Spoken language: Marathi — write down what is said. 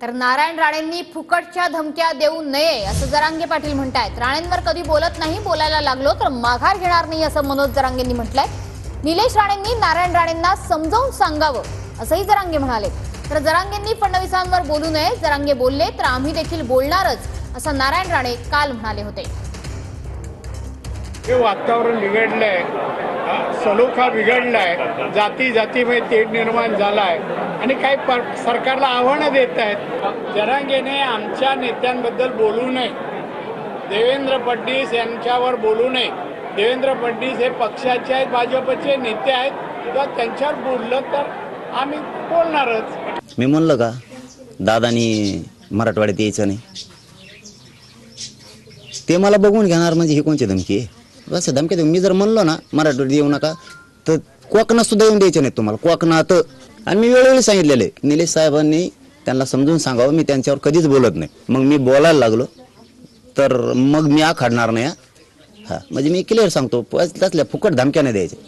तर नारायण राणेंनी फुकटच्या धमक्या देऊ नये असं जरांगे पाटील म्हणतायत। राणेंवर कधी बोलत नाही, बोलायला लागलो तर माघार घेणार नाही असं मनोज जरांगेंनी म्हटलंय। निलेश राणेंनी नारायण राणेंना समजावून सांगावं असंही जरांगे म्हणाले। तर जरांगेंनी फडणवीसांवर बोलू नये, जरांगे बोलले तर आम्ही देखील बोलणारच असं नारायण राणे काल म्हणाले होते। हे वातावरण बिघडलंय, सलोखा बिघडलाय, जाती जातीमध्ये तेढ निर्माण झालाय आणि काही सरकारला आव्हानं देत आहेत। जरांगेने आमच्या नेत्यांबद्दल बोलू नये, देवेंद्र फडणवीस यांच्यावर बोलू नये। देवेंद्र फडणवीस हे पक्षाचे आहेत, भाजपचे नेते आहेत, तर त्यांच्यावर बोललं तर आम्ही बोलणारच। मी म्हणलं का दादानी मराठवाड्यात यायचं नाही, ते मला बघून घेणार म्हणजे ही कोणची धमकी आहे? बस धमकी देऊ। मी जर म्हणलो ना मराठवाड्यात येऊ नका तर कोकणात सुद्धा येऊन द्यायचे नाही तुम्हाला, कोकणात। आणि मी वेळोवेळी सांगितलेले निलेश साहेबांनी त्यांना समजून सांगावं, मी त्यांच्यावर कधीच बोलत नाही। मग मी बोलायला लागलो तर मग मी आखाडणार नाही। म्हणजे मी क्लिअर सांगतो, तसल्या फुकट धमक्या नाही द्यायच्या।